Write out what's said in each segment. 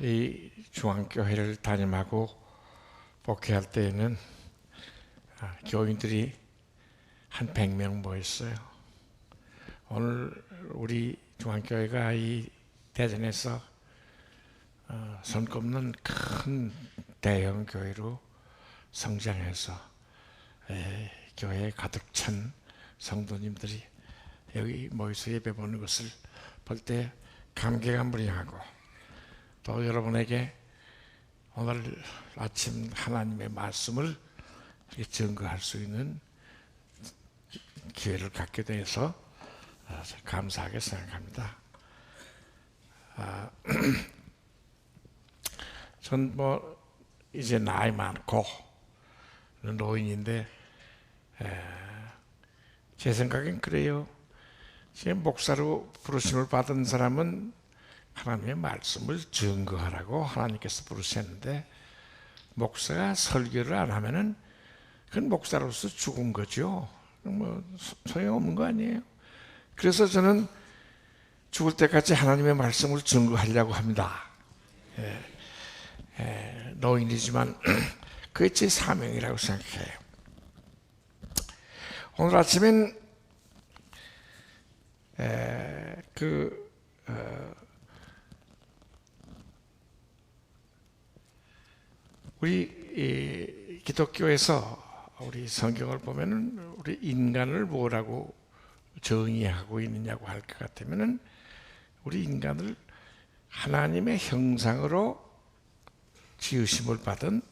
이 중앙교회를 담임하고 목회할 때에는 교인들이 한 100명 모였어요. 오늘 우리 중앙교회가 이 대전에서 손꼽는 큰 대형 교회로 성장해서 교회에 가득 찬 성도님들이 여기 모여서 예배 보는 것을 볼 때 감개무량하고, 또 여러분에게 오늘 아침 하나님의 말씀을 증거할 수 있는 기회를 갖게 돼서 감사하게 생각합니다. 전 이제 나이 많고 노인인데 제 생각엔 그래요. 지금 목사로 부르심을 받은 사람은 하나님의 말씀을 증거하라고 하나님께서 부르셨는데, 목사가 설교를 안 하면은 그건 목사로서 죽은 거죠. 소용없는 거 아니에요. 그래서 저는 죽을 때까지 하나님의 말씀을 증거하려고 합니다. 노인이지만 그게 제 사명이라고 생각해요. 오늘 아침엔 우리 기독교에서 우리 성경을 보면은 우리 인간을 뭐라고 정의하고 있느냐고 할 것 같으면은, 우리 인간을 하나님의 형상으로 지으심을 받은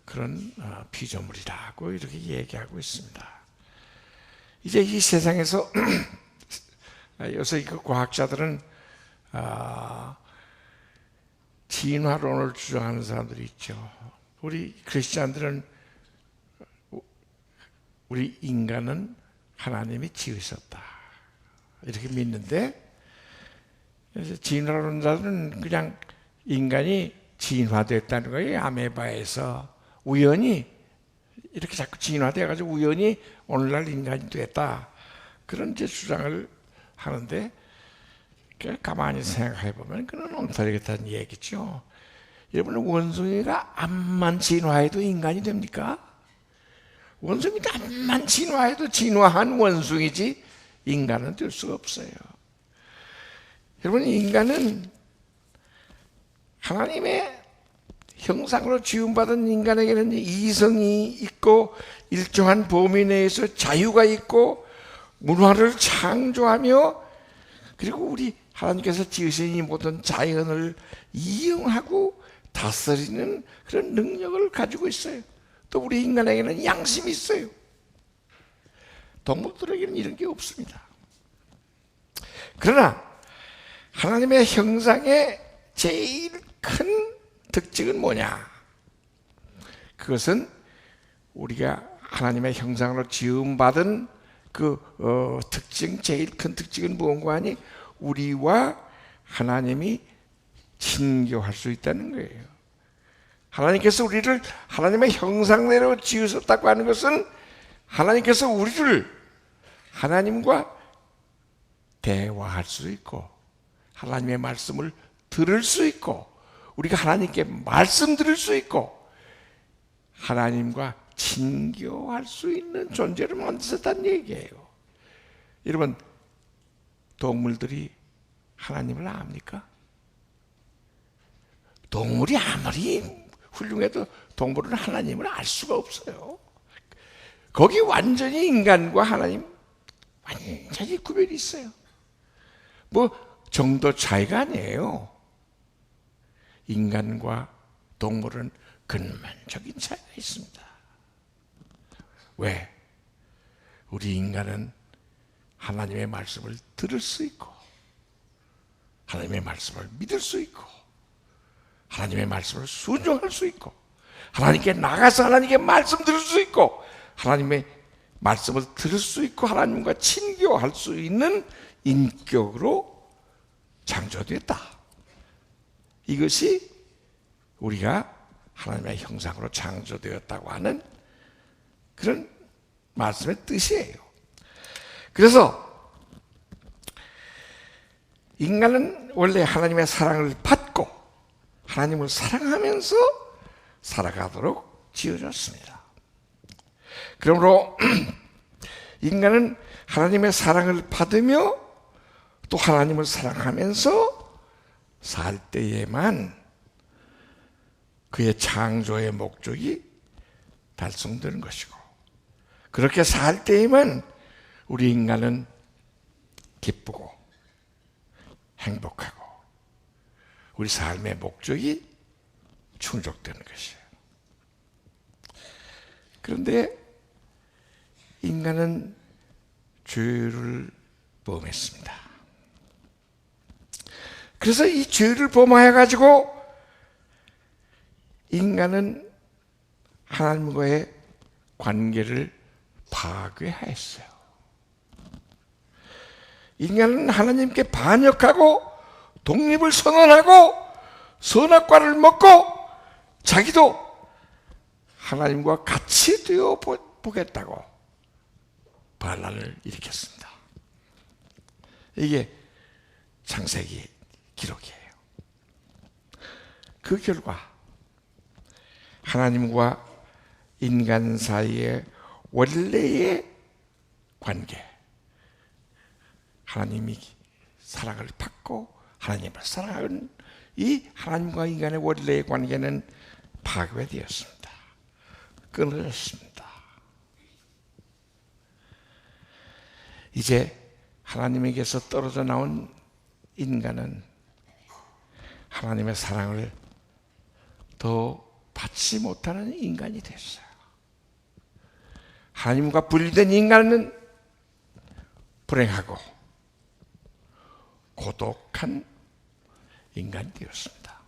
그런 피조물이라고 이렇게 얘기하고 있습니다. 이제 이 세상에서 요새 그 과학자들은 진화론을 주장하는 사람들이 있죠. 우리 크리스찬들은 우리 인간은 하나님이 지으셨다 이렇게 믿는데, 진화론자들은 그냥 인간이 진화됐다는 거예요. 아메바에서 우연히 이렇게 자꾸 진화돼가지고 우연히 오늘날 인간이 됐다, 그런 이제 주장을 하는데, 가만히 생각해 보면 그건 엉터리겠다는 얘기죠. 여러분, 원숭이가 암만 진화해도 인간이 됩니까? 원숭이가 암만 진화해도 진화한 원숭이지 인간은 될 수가 없어요. 여러분, 인간은 하나님의 형상으로 지음받은 인간에게는 이성이 있고 일정한 범위 내에서 자유가 있고 문화를 창조하며, 그리고 우리 하나님께서 지으신 이 모든 자연을 이용하고 다스리는 그런 능력을 가지고 있어요. 또 우리 인간에게는 양심이 있어요. 동물들에게는 이런 게 없습니다. 그러나 하나님의 형상의 제일 큰 특징은 뭐냐? 그것은 우리가 하나님의 형상으로 지음받은 특징, 제일 큰 특징은 무엇인가 하니, 우리와 하나님이 친교할 수 있다는 거예요. 하나님께서 우리를 하나님의 형상대로 지으셨다고 하는 것은, 하나님께서 우리를 하나님과 대화할 수 있고 하나님의 말씀을 들을 수 있고, 우리가 하나님께 말씀 들을 수 있고 하나님과 친교할 수 있는 존재를 만드셨다는 얘기예요. 여러분, 동물들이 하나님을 압니까? 동물이 아무리 훌륭해도 동물은 하나님을 알 수가 없어요. 거기 완전히 인간과 하나님 완전히 구별이 있어요. 정도 차이가 아니에요. 인간과 동물은 근본적인 차이가 있습니다. 왜? 우리 인간은 하나님의 말씀을 들을 수 있고 하나님의 말씀을 믿을 수 있고 하나님의 말씀을 순종할 수 있고 하나님께 나가서 하나님께 말씀 들을 수 있고 하나님의 말씀을 들을 수 있고 하나님과 친교할 수 있는 인격으로 창조됐다. 이것이 우리가 하나님의 형상으로 창조되었다고 하는 그런 말씀의 뜻이에요. 그래서 인간은 원래 하나님의 사랑을 받고 하나님을 사랑하면서 살아가도록 지어졌습니다. 그러므로 인간은 하나님의 사랑을 받으며 또 하나님을 사랑하면서 살 때에만 그의 창조의 목적이 달성되는 것이고, 그렇게 살 때에만 우리 인간은 기쁘고 행복하고 우리 삶의 목적이 충족되는 것이에요. 그런데 인간은 죄를 범했습니다. 그래서 이 죄를 범하여가지고 인간은 하나님과의 관계를 파괴했어요. 인간은 하나님께 반역하고 독립을 선언하고 선악과를 먹고 자기도 하나님과 같이 되어 보겠다고 반란을 일으켰습니다. 이게 창세기 기록이에요. 그 결과 하나님과 인간 사이의 원래의 관계, 하나님이 사랑을 받고 하나님을 사랑하는 이 하나님과 인간의 원래의 관계는 파괴되었습니다. 끊어졌습니다. 이제 하나님에게서 떨어져 나온 인간은 하나님의 사랑을 더 받지 못하는 인간이 됐어요. 하나님과 분리된 인간은 불행하고 고독한 인간이 되었습니다.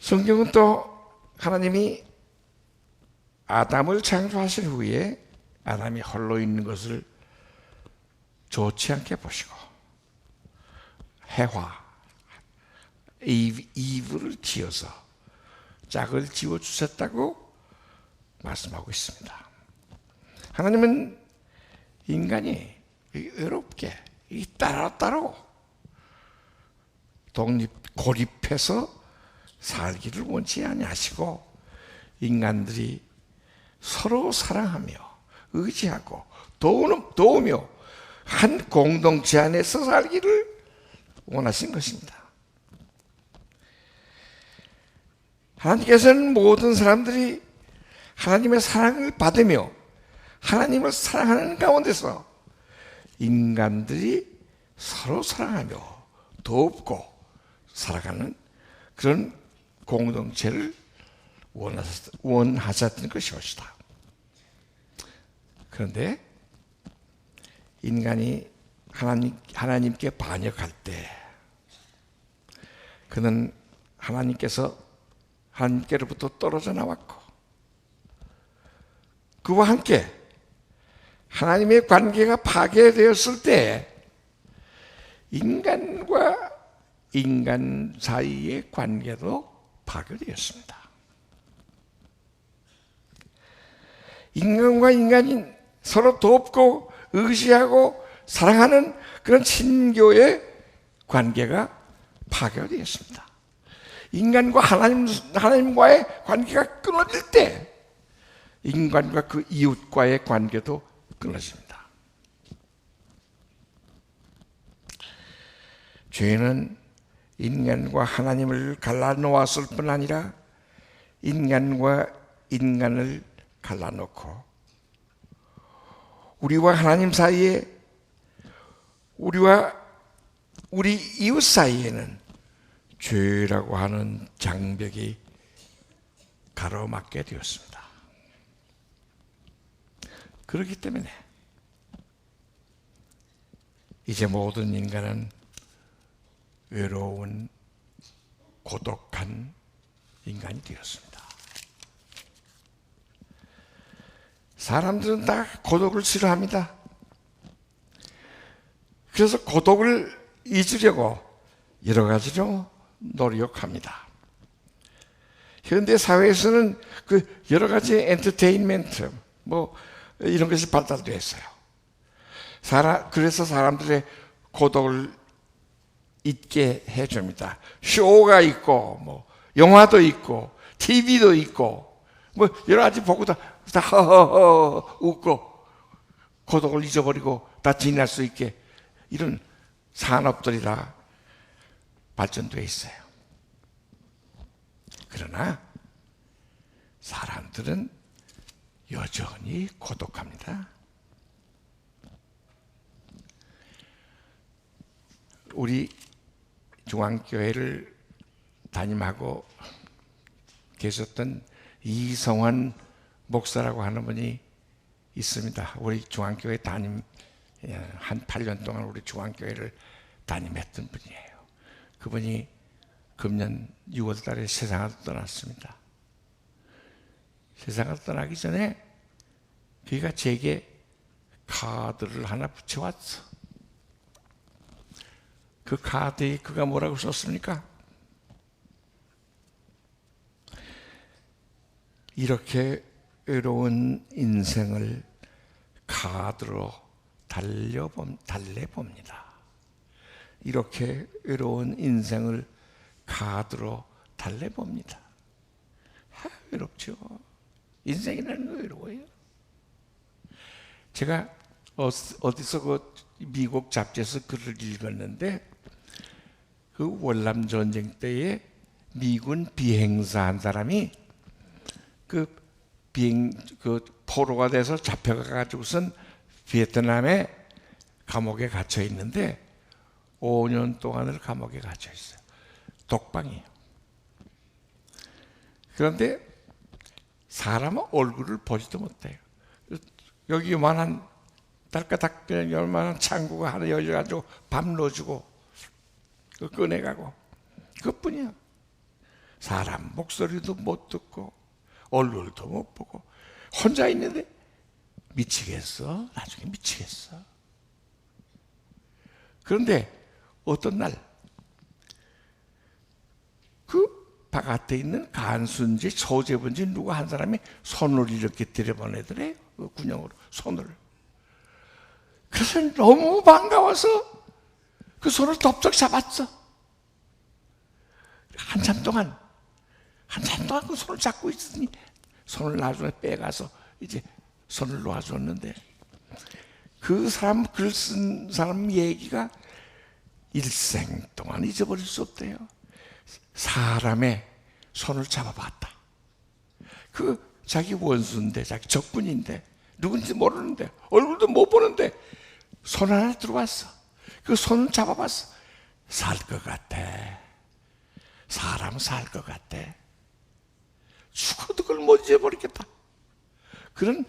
성경은 또 하나님이 아담을 창조하신 후에 아담이 홀로 있는 것을 좋지 않게 보시고 해와 이브를 지어서 짝을 지어주셨다고 말씀하고 있습니다. 하나님은 인간이 외롭게 따로따로 고립해서 살기를 원치 아니하시고 인간들이 서로 사랑하며 의지하고 도우며 한 공동체 안에서 살기를 원하신 것입니다. 하나님께서는 모든 사람들이 하나님의 사랑을 받으며 하나님을 사랑하는 가운데서 인간들이 서로 사랑하며 돕고 살아가는 그런 공동체를 원하셨던 것이었다. 그런데 인간이 하나님께 반역할 때 그는 하나님께로부터 떨어져 나왔고 그와 함께 하나님의 관계가 파괴되었을 때 인간과 인간 사이의 관계도 파괴되었습니다. 인간과 인간이 서로 돕고 의지하고 사랑하는 그런 친교의 관계가 파괴되었습니다. 인간과 하나님과의 관계가 끊어질 때 인간과 그 이웃과의 관계도 끊어집니다. 죄는 인간과 하나님을 갈라놓았을 뿐 아니라 인간과 인간을 갈라놓고 우리와 하나님 사이에 우리와 우리 이웃 사이에는 죄라고 하는 장벽이 가로막게 되었습니다. 그렇기 때문에 이제 모든 인간은 외로운 고독한 인간이 되었습니다. 사람들은 다 고독을 싫어합니다. 그래서 고독을 잊으려고 여러 가지로 노력합니다. 현대 사회에서는 그 여러 가지 엔터테인먼트 이런 것이 발달되어 있어요. 그래서 사람들의 고독을 있게 해줍니다. 쇼가 있고, 뭐 영화도 있고, TV도 있고, 뭐 여러 가지 보고 다 허허허 웃고 고독을 잊어버리고 다 지낼 수 있게 이런 산업들이 다 발전되어 있어요. 그러나 사람들은 여전히 고독합니다. 우리 중앙교회를 담임하고 계셨던 이성환 목사라고 하는 분이 있습니다. 우리 중앙교회 한 8년 동안 우리 중앙교회를 담임했던 분이에요. 그분이 금년 6월 달에 세상을 떠났습니다. 세상을 떠나기 전에 그가 제게 카드를 하나 붙여왔어. 그 카드에 그가 뭐라고 썼습니까? 이렇게 외로운 인생을 카드로 달래봅니다. 이렇게 외로운 인생을 카드로 달래봅니다. 외롭죠. 인생이라는 거 외로워요. 제가 어디서 그 미국 잡지에서 글을 읽었는데 그 월남 전쟁 때에 미군 비행사 한 사람이 그 포로가 돼서 잡혀가 가지고선 베트남에 감옥에 갇혀 있는데 5년 동안을 감옥에 갇혀 있어요. 독방이에요. 그런데 사람은 얼굴을 보지도 못해요. 여기 요만한 달까닥 요만한 창구가 하나 열려가지고 밥 넣어주고 꺼내가고 그것뿐이야. 사람 목소리도 못 듣고 얼굴도 못 보고 혼자 있는데 미치겠어. 나중에 미치겠어. 그런데 어떤 날 그 바깥에 있는 간수인지 소재분인지 누구 한 사람이 손을 이렇게 들여보내더래요. 그 군용으로 손을. 그래서 너무 반가워서 그 손을 덥석 잡았어. 한참 동안 그 손을 잡고 있으니 손을 나중에 빼가서 이제 손을 놓아줬는데 그 사람 글 쓴 사람 얘기가 일생 동안 잊어버릴 수 없대요. 사람의 손을 잡아봤다. 그 자기 원수인데 자기 적군인데 누군지 모르는데 얼굴도 못 보는데 손 하나 들어왔어. 그 손을 잡아봤어. 살 것 같아. 사람 살 것 같아. 죽어도 그걸 못 잊어버리겠다. 그런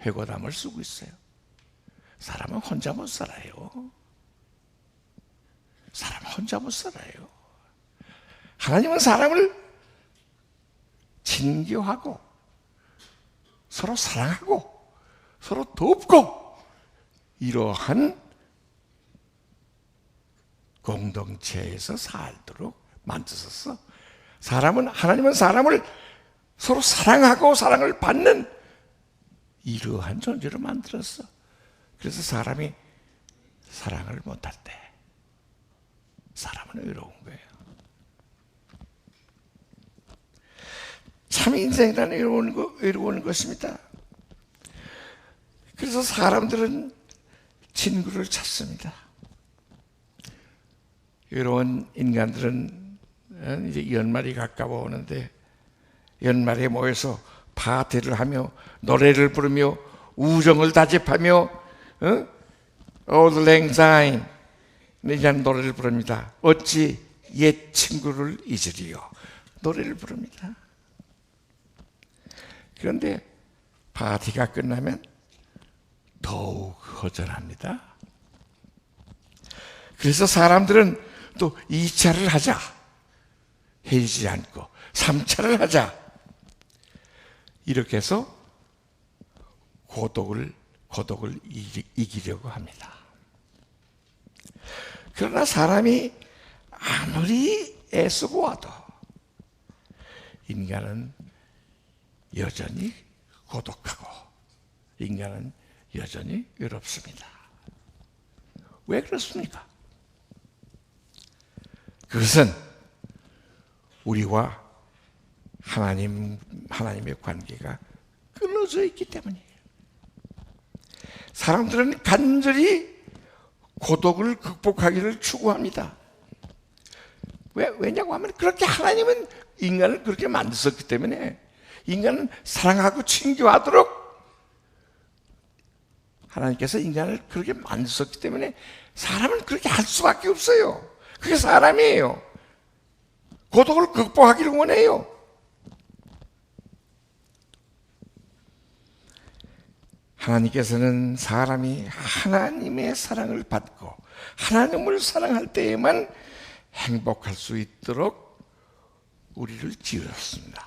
회고담을 쓰고 있어요. 사람은 혼자 못 살아요. 사람은 혼자 못 살아요. 하나님은 사람을 친교하고 서로 사랑하고 서로 돕고 이러한 공동체에서 살도록 만드셨어. 하나님은 사람을 서로 사랑하고 사랑을 받는 이러한 존재로 만들었어. 그래서 사람이 사랑을 못할 때 사람은 외로운 거예요. 참 인생이라는 외로운 것입니다. 그래서 사람들은 친구를 찾습니다. 외로운 인간들은 이제 연말이 가까워 오는데 연말에 모여서 파티를 하며 노래를 부르며 우정을 다짐하며 Auld Lang Syne 이라는 노래를 부릅니다. 어찌 옛 친구를 잊으리요. 노래를 부릅니다. 그런데 파티가 끝나면 더욱 허전합니다. 그래서 사람들은 또 2차를 하자. 헤어지지 않고 3차를 하자. 이렇게 해서 고독을 이기려고 합니다. 그러나 사람이 아무리 애쓰고 와도 인간은 여전히 고독하고 인간은 여전히 외롭습니다. 왜 그렇습니까? 그것은 우리와 하나님의 관계가 끊어져 있기 때문이에요. 사람들은 간절히 고독을 극복하기를 추구합니다. 왜냐고 하면 그렇게 하나님은 인간을 그렇게 만드셨기 때문에 인간은 사랑하고 친교하도록 하나님께서 인간을 그렇게 만드셨기 때문에 사람은 그렇게 할 수밖에 없어요. 그게 사람이에요. 고독을 극복하기를 원해요. 하나님께서는 사람이 하나님의 사랑을 받고 하나님을 사랑할 때에만 행복할 수 있도록 우리를 지으셨습니다.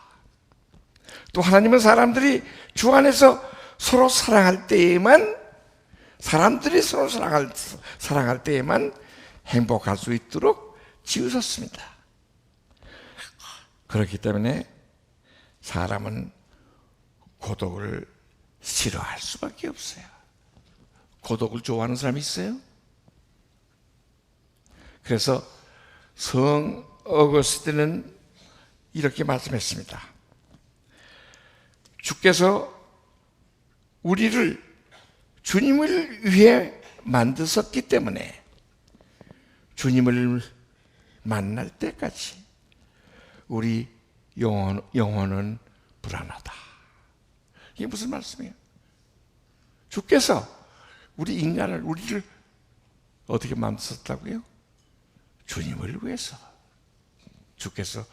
또 하나님은 사람들이 주 안에서 서로 사랑할 때에만, 사람들이 서로 사랑할 때에만 행복할 수 있도록 지으셨습니다. 그렇기 때문에 사람은 고독을 싫어할 수밖에 없어요. 고독을 좋아하는 사람이 있어요? 그래서 성 어거스틴은 이렇게 말씀했습니다. 주께서 우리를 주님을 위해 만드셨기 때문에 주님을 만날 때까지 우리 영혼은 불안하다. 이게 무슨 말씀이에요? 주께서 우리를 어떻게 만드셨다고요? 주님을 위해서. 주께서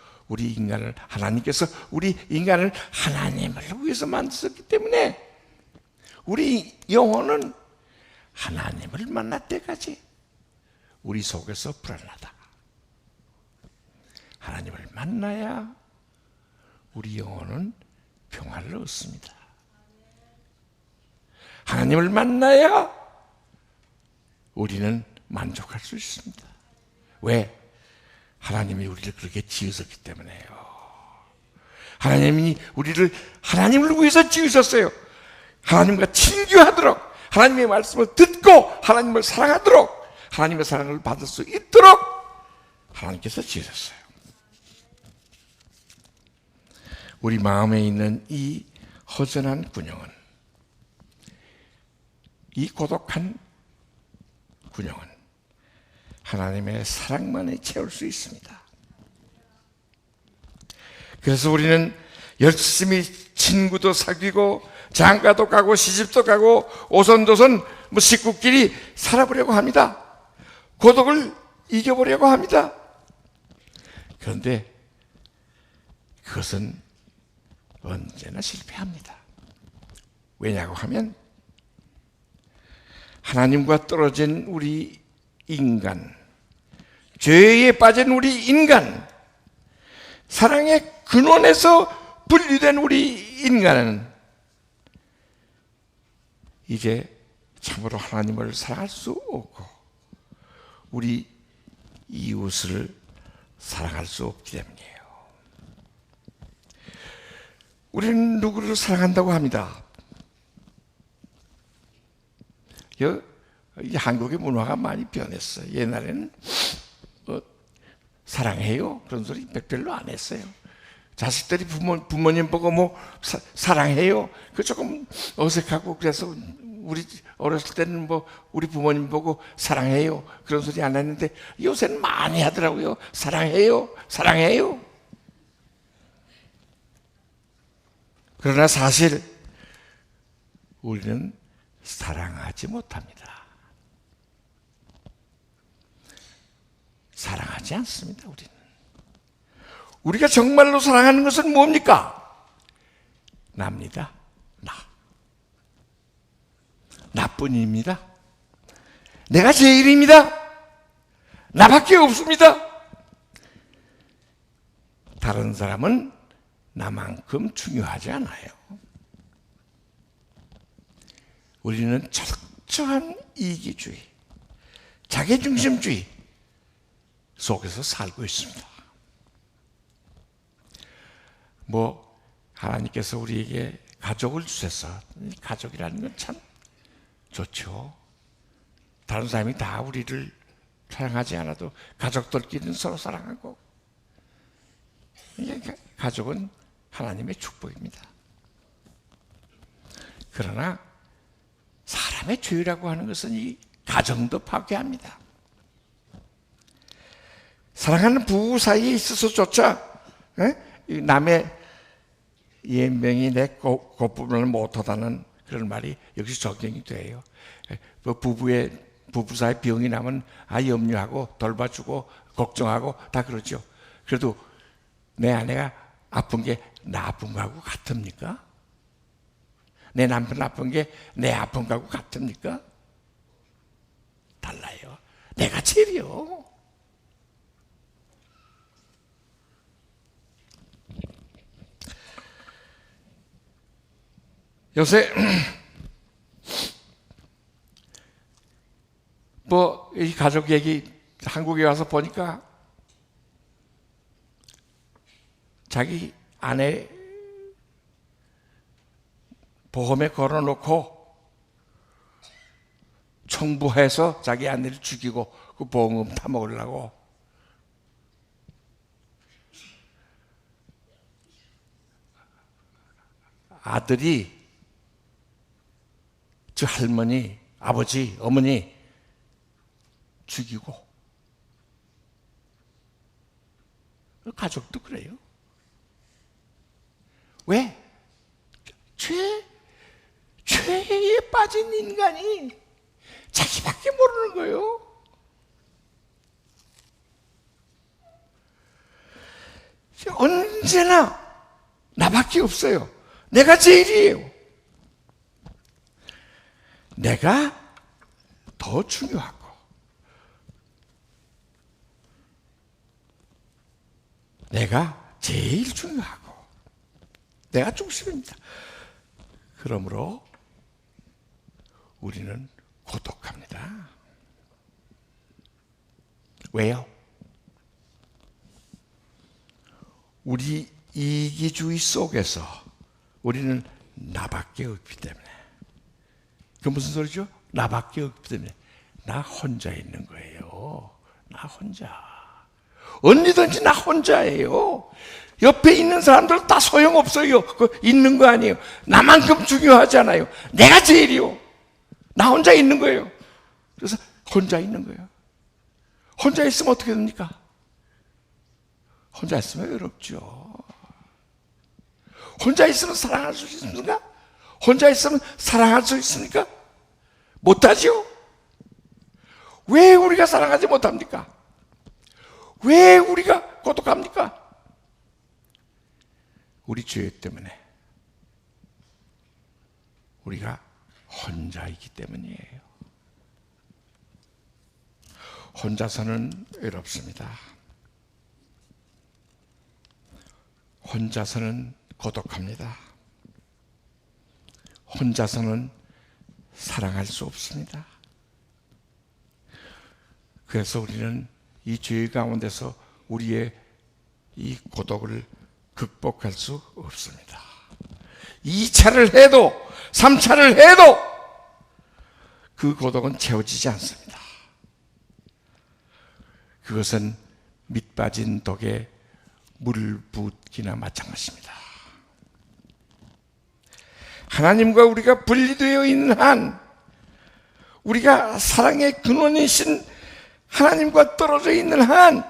하나님께서 우리 인간을 하나님을 위해서 만드셨기 때문에 우리 영혼은 하나님을 만날 때까지 우리 속에서 불안하다. 하나님을 만나야 우리 영혼은 평화를 얻습니다. 하나님을 만나야 우리는 만족할 수 있습니다. 왜? 하나님이 우리를 그렇게 지으셨기 때문에요. 하나님이 우리를 하나님을 위해서 지으셨어요. 하나님과 친교하도록, 하나님의 말씀을 듣고 하나님을 사랑하도록, 하나님의 사랑을 받을 수 있도록 하나님께서 지으셨어요. 우리 마음에 있는 이 허전한 군영은, 이 고독한 군영은 하나님의 사랑만에 채울 수 있습니다. 그래서 우리는 열심히 친구도 사귀고 장가도 가고 시집도 가고 오손도손 식구끼리 살아보려고 합니다. 고독을 이겨보려고 합니다. 그런데 그것은 언제나 실패합니다. 왜냐고 하면 하나님과 떨어진 우리 인간, 죄에 빠진 우리 인간, 사랑의 근원에서 분리된 우리 인간은 이제 참으로 하나님을 사랑할 수 없고 우리 이웃을 사랑할 수 없기 때문이에요. 우리는 누구를 사랑한다고 합니다. 이 한국의 문화가 많이 변했어요. 옛날에는 사랑해요 그런 소리 별로 안 했어요. 자식들이 부모님 보고 사랑해요 그 조금 어색하고, 그래서 우리 어렸을 때는 우리 부모님 보고 사랑해요 그런 소리 안 했는데 요새는 많이 하더라고요. 사랑해요. 그러나 사실 우리는 사랑하지 못합니다. 사랑하지 않습니다. 우리가 정말로 사랑하는 것은 뭡니까? 나입니다. 나뿐입니다. 내가 제일입니다. 나밖에 없습니다. 다른 사람은 나만큼 중요하지 않아요. 우리는 철저한 이기주의, 자기중심주의 속에서 살고 있습니다. 하나님께서 우리에게 가족을 주셔서, 가족이라는 건 참 좋죠. 다른 사람이 다 우리를 사랑하지 않아도 가족들끼리는 서로 사랑하고, 이게 가족은 하나님의 축복입니다. 그러나 사람의 죄라고 하는 것은 이 가정도 파괴합니다. 사랑하는 부부 사이에 있어서조차 남의 연명이 내 곱부분을 못하다는 그런 말이 여기서 적용이 돼요. 부부 사이 병이 나면 염려하고 돌봐주고 걱정하고 다 그러죠. 그래도 내 아내가 아픈 게 나 아픈 거하고 같습니까? 내 남편 아픈 게 내 아픈 거하고 같습니까? 달라요. 내가 제일이요. 요새 이 가족 얘기 한국에 와서 보니까 자기 아내 보험에 걸어놓고 청부해서 자기 아내를 죽이고 그 보험금 타먹으려고 아들이 저 할머니, 아버지, 어머니 죽이고, 가족도 그래요. 왜? 죄에 빠진 인간이 자기밖에 모르는 거예요. 언제나 나밖에 없어요. 내가 제일이에요. 내가 더 중요하고, 내가 제일 중요하고, 내가 중심입니다. 그러므로 우리는 고독합니다. 왜요? 우리 이기주의 속에서 우리는 나밖에 없기 때문에. 그 무슨 소리죠? 나밖에 없기 때문에. 나 혼자 있는 거예요. 나 혼자. 언제든지 나 혼자예요. 옆에 있는 사람들 다 소용없어요. 있는 거 아니에요. 나만큼 중요하잖아요. 내가 제일이요. 나 혼자 있는 거예요. 그래서 혼자 있는 거예요. 혼자 있으면 어떻게 됩니까? 혼자 있으면 외롭죠. 혼자 있으면 사랑할 수 있습니까? 혼자 있으면 사랑할 수 있습니까? 못하죠? 왜 우리가 사랑하지 못합니까? 왜 우리가 고독합니까? 우리 죄 때문에. 우리가 혼자이기 때문이에요. 혼자서는 외롭습니다. 혼자서는 고독합니다. 혼자서는 사랑할 수 없습니다. 그래서 우리는 이 죄 가운데서 우리의 이 고독을 극복할 수 없습니다. 2차를 해도 3차를 해도 그 고독은 채워지지 않습니다. 그것은 밑 빠진 독에 물 붓기나 마찬가지입니다. 하나님과 우리가 분리되어 있는 한, 우리가 사랑의 근원이신 하나님과 떨어져 있는 한,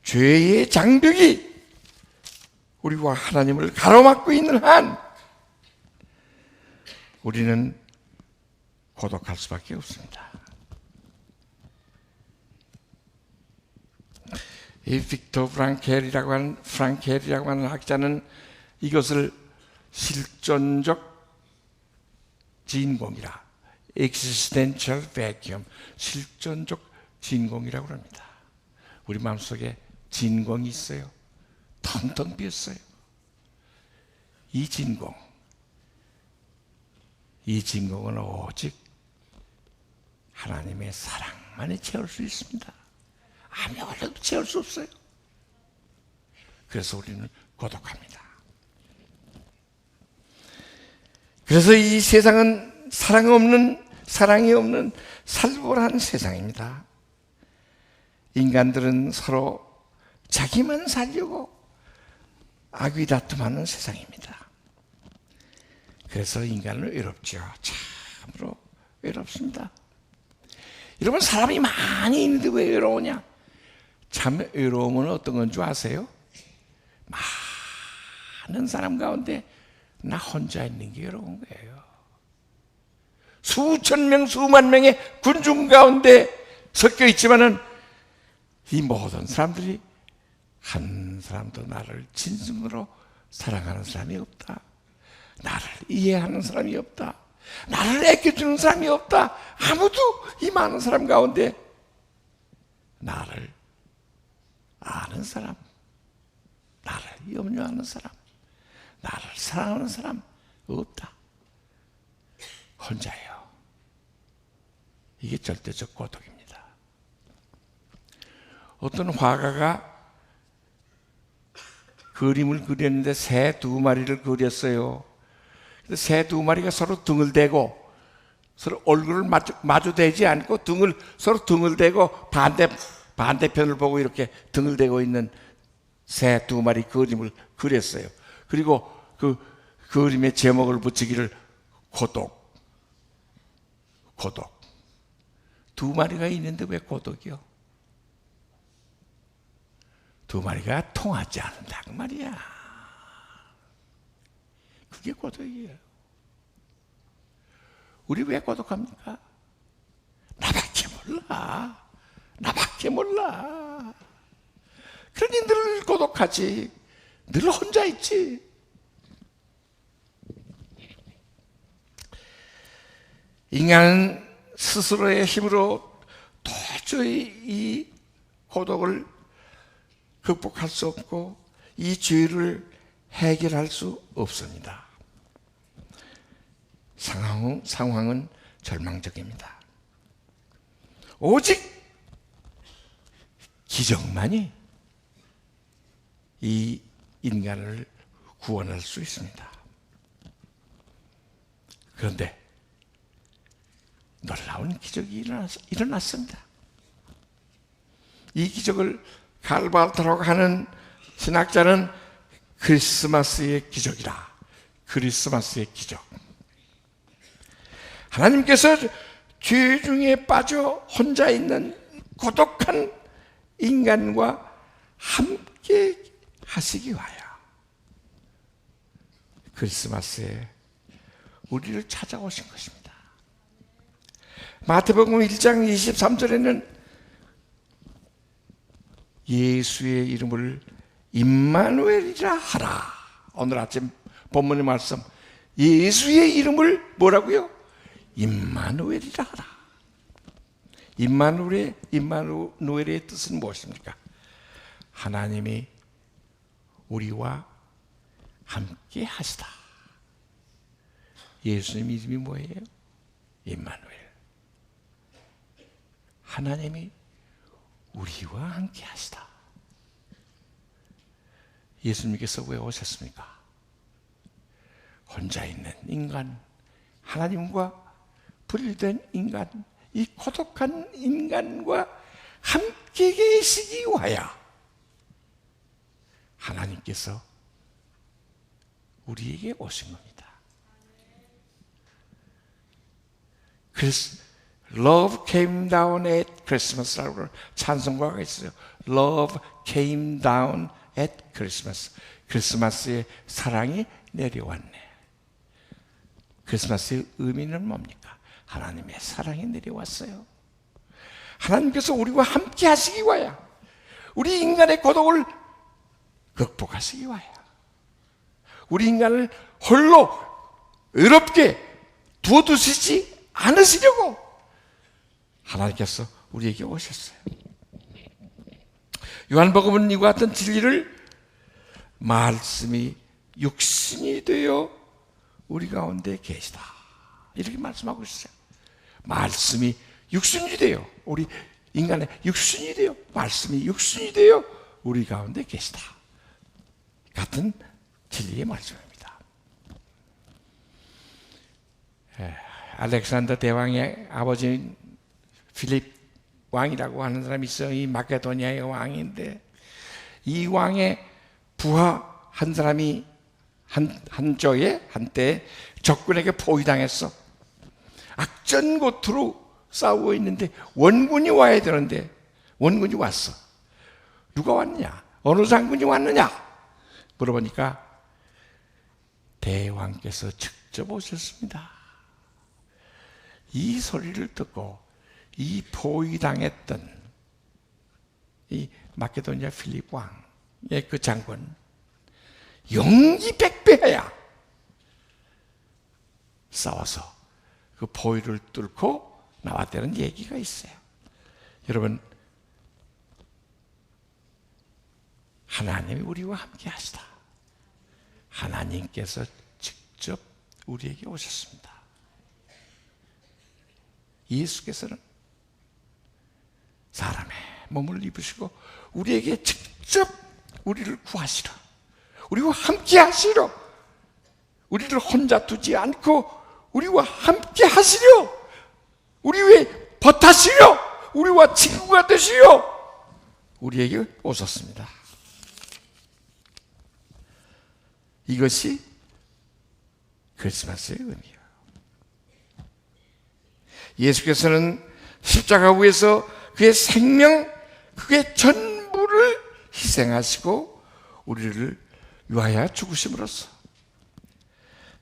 죄의 장벽이 우리와 하나님을 가로막고 있는 한, 우리는 고독할 수밖에 없습니다. 이 빅터 프랑켈이라고 하는 학자는 이것을 실존적 진공이라, existential vacuum, 실존적 진공이라고 합니다. 우리 마음속에 진공이 있어요. 텅텅 비었어요. 이 진공은 오직 하나님의 사랑만이 채울 수 있습니다. 아무것도 채울 수 없어요. 그래서 우리는 고독합니다. 그래서 이 세상은 사랑이 없는 살벌한 세상입니다. 인간들은 서로 자기만 살려고 아귀다툼하는 세상입니다. 그래서 인간은 외롭죠. 참으로 외롭습니다. 여러분, 사람이 많이 있는데 왜 외로우냐? 참 외로움은 어떤 건 줄 아세요? 많은 사람 가운데 나 혼자 있는 게 외로운 거예요. 수천 명, 수만 명의 군중 가운데 섞여 있지만은 이 모든 사람들이 한 사람도 나를 진심으로 사랑하는 사람이 없다. 나를 이해하는 사람이 없다. 나를 애껴주는 사람이 없다. 아무도 이 많은 사람 가운데 나를 아는 사람, 나를 염려하는 사람, 나를 사랑하는 사람 없다. 혼자예요. 이게 절대적 고독입니다. 어떤 화가가 그림을 그렸는데 새 두 마리를 그렸어요. 새 두 마리가 서로 등을 대고 서로 얼굴을 마주대지 않고 서로 등을 대고 반대편을 보고 이렇게 등을 대고 있는 새 두 마리 그림을 그렸어요. 그리고 그 그림의 제목을 붙이기를 고독. 두 마리가 있는데 왜 고독이요? 두 마리가 통하지 않는다 그 말이야. 그게 고독이에요. 우리 왜 고독합니까? 나밖에 몰라. 그러니 늘 고독하지. 늘 혼자 있지. 인간은 스스로의 힘으로 도저히 이 고독을 극복할 수 없고 이 죄를 해결할 수 없습니다. 상황은 절망적입니다. 오직 기적만이 이 인간을 구원할 수 있습니다. 그런데 놀라운 기적이 일어났습니다. 이 기적을 갈바르타라고 하는 신학자는 크리스마스의 기적이라. 크리스마스의 기적. 하나님께서 죄 중에 빠져 혼자 있는 고독한 인간과 함께 하시기 위하여 크리스마스에 우리를 찾아오신 것입니다. 마태복음 1장 23절에는 예수의 이름을 임마누엘이라 하라. 오늘 아침 본문의 말씀, 예수의 이름을 뭐라고요? 임마누엘이라 하라. 임마누엘의 뜻은 무엇입니까? 하나님이 우리와 함께 하시다. 예수님 이름이 뭐예요? 임마누엘. 하나님이 우리와 함께 하시다. 예수님께서 왜 오셨습니까? 혼자 있는 인간, 하나님과 분리된 인간, 이 고독한 인간과 함께 계시기 위하여 하나님께서 우리에게 오신 겁니다. 그래서 Love came down at Christmas라고 찬송가가 있어요. Love came down at Christmas. 크리스마스에 사랑이 내려왔네. 크리스마스의 의미는 뭡니까? 하나님의 사랑이 내려왔어요. 하나님께서 우리와 함께 하시기 위하여, 우리 인간의 고독을 극복하시기 위하여, 우리 인간을 홀로 외롭게 두어두시지 않으시려고 하나님께서 우리에게 오셨어요. 요한복음은 이와 같은 진리를 말씀이 육신이 되어 우리 가운데 계시다 이렇게 말씀하고 있어요. 말씀이 육신이 되어, 우리 인간의 육신이 되어, 말씀이 육신이 되어 우리 가운데 계시다 같은 진리의 말씀입니다. 알렉산더 대왕의 아버지인 필립 왕이라고 하는 사람이 있어요. 이 마케도니아의 왕인데, 이 왕의 부하 한 사람이 한때 적군에게 포위당했어. 악전고투로 싸우고 있는데 원군이 와야 되는데 원군이 왔어. 누가 왔냐? 어느 장군이 왔느냐? 물어보니까 대왕께서 직접 오셨습니다. 이 소리를 듣고 이 포위당했던 이 마케도니아 필립 왕의 그 장군, 영지백배해야 싸워서 그 포위를 뚫고 나왔다는 얘기가 있어요. 여러분, 하나님이 우리와 함께 하시다. 하나님께서 직접 우리에게 오셨습니다. 예수께서는 사람의 몸을 입으시고 우리에게 직접 우리를 구하시러, 우리와 함께 하시려, 우리를 혼자 두지 않고 우리와 함께 하시려, 우리 위에 버타시려, 우리와 친구가 되시려 우리에게 오셨습니다. 이것이 크리스마스의 의미예요. 예수께서는 십자가 위에서 그의 생명, 그의 전부를 희생하시고 우리를 위하여 죽으심으로써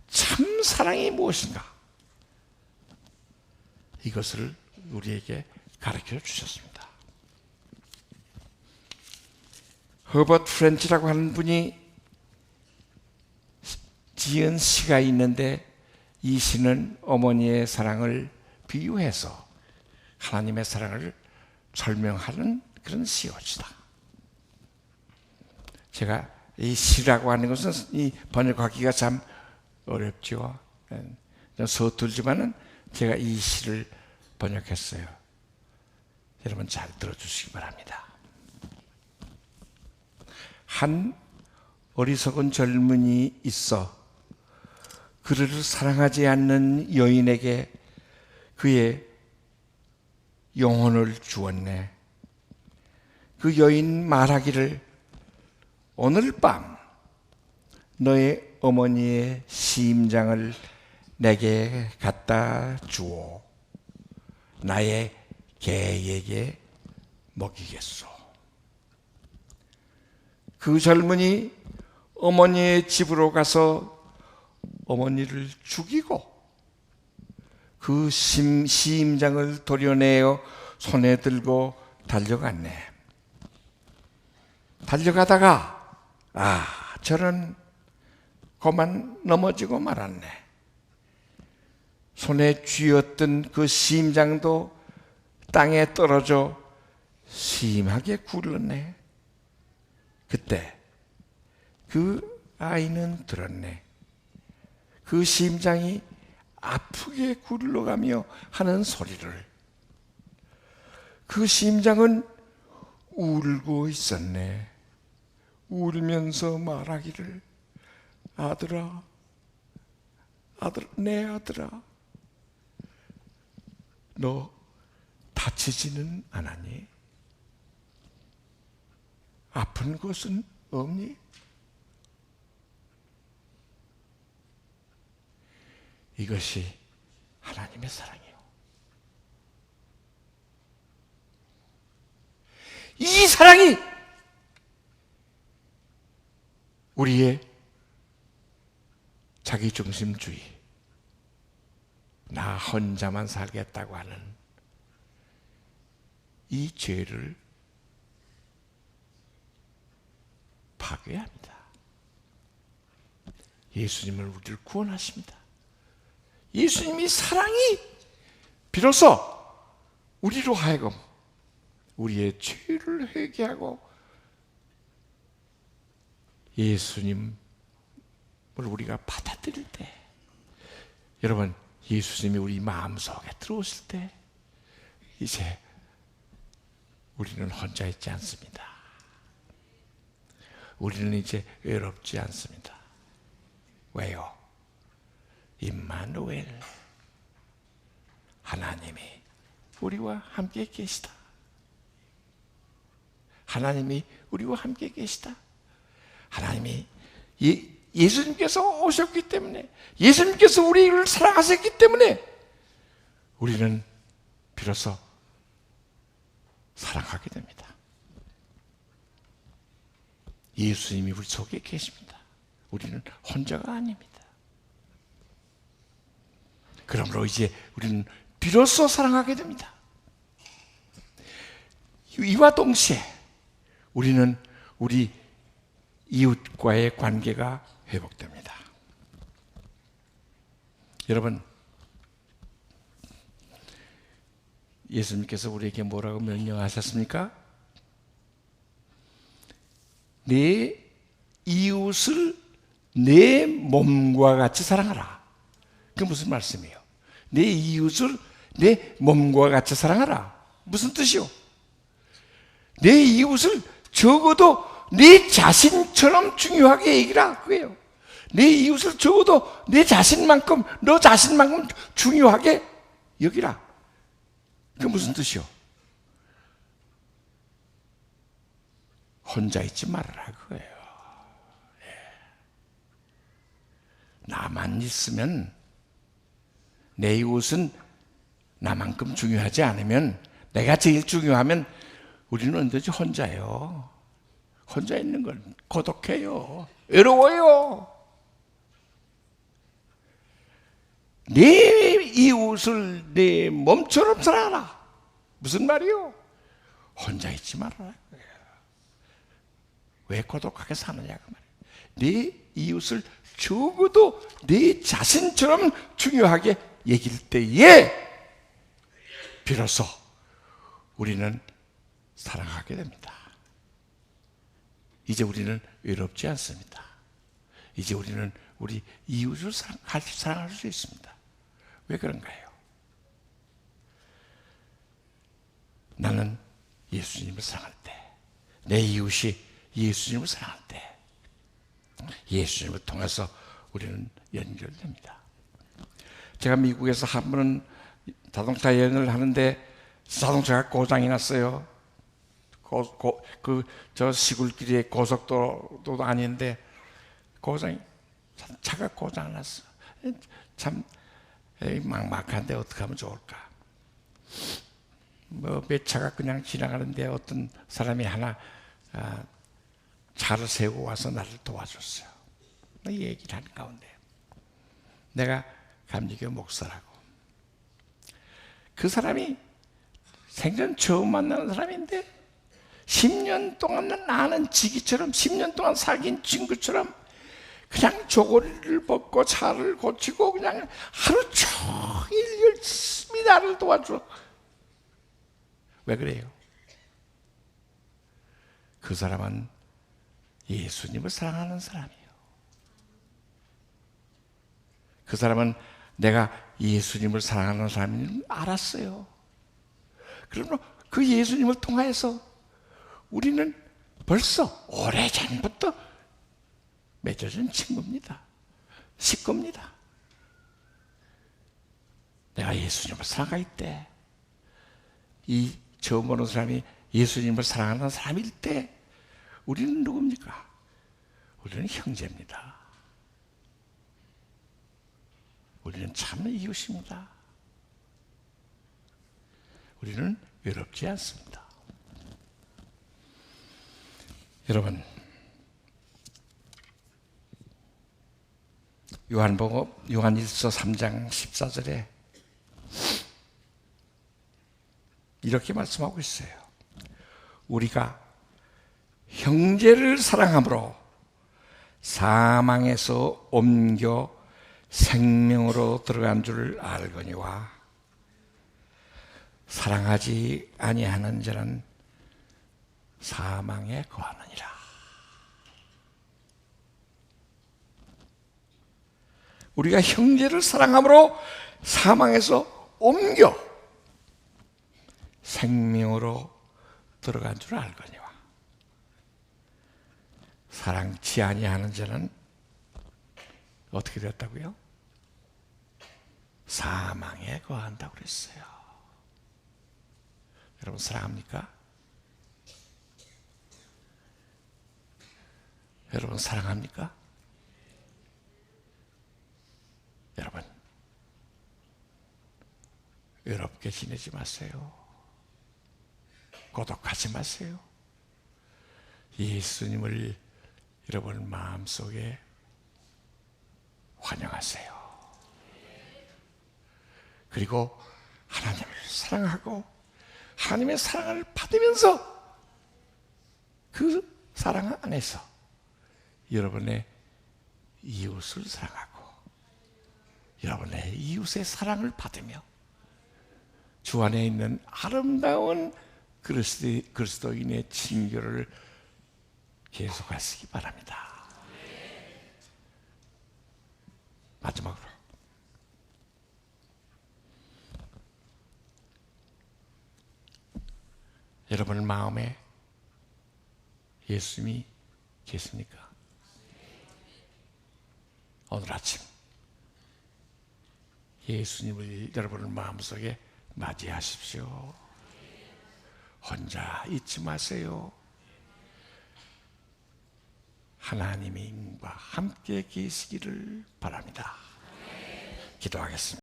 참 사랑이 무엇인가, 이것을 우리에게 가르쳐 주셨습니다. 허버트 프렌치라고 하는 분이 지은 시가 있는데, 이 시는 어머니의 사랑을 비유해서 하나님의 사랑을 설명하는 그런 시옷이다. 제가 이 시라고 하는 것은 이 번역하기가 참 어렵죠. 서툴지만은 제가 이 시를 번역했어요. 여러분 잘 들어주시기 바랍니다. 한 어리석은 젊은이 있어 그를 사랑하지 않는 여인에게 그의 영혼을 주었네. 그 여인 말하기를, 오늘 밤 너의 어머니의 심장을 내게 갖다 주오. 나의 개에게 먹이겠소. 그 젊은이 어머니의 집으로 가서 어머니를 죽이고 그 심장을 도려내어 손에 들고 달려갔네. 달려가다가 저는 그만 넘어지고 말았네. 손에 쥐었던 그 심장도 땅에 떨어져 심하게 굴렀네. 그때 그 아이는 들었네. 그 심장이 아프게 굴러가며 하는 소리를. 그 심장은 울고 있었네. 울면서 말하기를, 아들아, 내 아들아, 너 다치지는 않았니? 아픈 곳은 없니? 이것이 하나님의 사랑이에요. 이 사랑이 우리의 자기중심주의, 나 혼자만 살겠다고 하는 이 죄를 파괴합니다. 예수님을 우리를 구원하십니다. 예수님이 사랑이 비로소 우리로 하여금 우리의 죄를 회개하고 예수님을 우리가 받아들일 때, 여러분, 예수님이 우리 마음속에 들어오실 때 이제 우리는 혼자 있지 않습니다. 우리는 이제 외롭지 않습니다. 왜요? 임마누엘, 하나님이 우리와 함께 계시다. 하나님이 우리와 함께 계시다. 하나님이 예수님께서 오셨기 때문에, 예수님께서 우리를 사랑하셨기 때문에 우리는 비로소 사랑하게 됩니다. 예수님이 우리 속에 계십니다. 우리는 혼자가 아닙니다. 그러므로 이제 우리는 비로소 사랑하게 됩니다. 이와 동시에 우리는 우리 이웃과의 관계가 회복됩니다. 여러분, 예수님께서 우리에게 뭐라고 명령하셨습니까? 내 이웃을 내 몸과 같이 사랑하라. 그게 무슨 말씀이에요? 내 이웃을 내 몸과 같이 사랑하라. 무슨 뜻이요? 내 이웃을 적어도 내 자신처럼 중요하게 얘기라. 그거예요. 내 이웃을 적어도 내 자신만큼, 너 자신만큼 중요하게 여기라. 그게 무슨 뜻이요? 혼자 있지 말아라 그거예요. 나만 있으면, 내 이웃은 나만큼 중요하지 않으면, 내가 제일 중요하면 우리는 언제든지 혼자예요. 혼자 있는 건 고독해요. 외로워요. 내 이웃을 내 몸처럼 사랑하라. 무슨 말이요? 혼자 있지 말아라. 왜 고독하게 사느냐 그 말이에요. 네 이웃을 적어도 네 자신처럼 중요하게 여길 때에 비로소 우리는 사랑하게 됩니다. 이제 우리는 외롭지 않습니다. 이제 우리는 우리 이웃을 사랑할 수 있습니다. 왜 그런가요? 나는 예수님을 사랑할 때, 내 이웃이 예수님을 사랑할 때 예수님을 통해서 우리는 연결됩니다. 제가 미국에서 한 번은 자동차 여행을 하는데 자동차가 고장이 났어요. 저 시골길에 고속도로도 아닌데 차가 고장 났어. 참 막막한데 어떻게 하면 좋을까? 몇 차가 그냥 지나가는데 어떤 사람이 하나 차를 세우고 와서 나를 도와줬어요. 이 얘기를 하는 가운데 내가 감리교 목사라고, 그 사람이 생전 처음 만나는 사람인데 10년 동안 아는 지기처럼, 10년 동안 사귄 친구처럼 그냥 조거리를 벗고 차를 고치고 그냥 하루 종일 열심히 나를 도와줘. 왜 그래요? 그 사람은 예수님을 사랑하는 사람이에요. 그 사람은 내가 예수님을 사랑하는 사람인 알았어요. 그러면 그 예수님을 통하여서 우리는 벌써 오래전부터 맺어진 친구입니다. 식구입니다. 내가 예수님을 사랑할 때, 이 처음 보는 사람이 예수님을 사랑하는 사람일 때 우리는 누굽니까? 우리는 형제입니다. 우리는 참 이웃입니다. 우리는 외롭지 않습니다. 여러분, 요한일서 3장 14절에 이렇게 말씀하고 있어요. 우리가 형제를 사랑함으로 사망에서 옮겨 생명으로 들어간 줄 알거니와 사랑하지 아니하는 자는 사망에 거하느니라. 우리가 형제를 사랑함으로 사망에서 옮겨 생명으로 들어간 줄 알거니와 사랑치 아니하는 자는 어떻게 되었다고요? 사망에 거한다고 그랬어요. 여러분 사랑합니까? 여러분 사랑합니까? 여러분 외롭게 지내지 마세요. 고독하지 마세요. 예수님을 여러분 마음속에 환영하세요. 그리고 하나님을 사랑하고 하나님의 사랑을 받으면서 그 사랑 안에서 여러분의 이웃을 사랑하고 여러분의 이웃의 사랑을 받으며 주 안에 있는 아름다운 그리스도인의 친교를 계속하시기 바랍니다. 마지막으로 여러분 마음에 예수님이 계십니까? 오늘 아침 예수님을 여러분 마음속에 맞이하십시오. 혼자 잊지 마세요. 하나님과 함께 계시기를 바랍니다. 기도하겠습니다.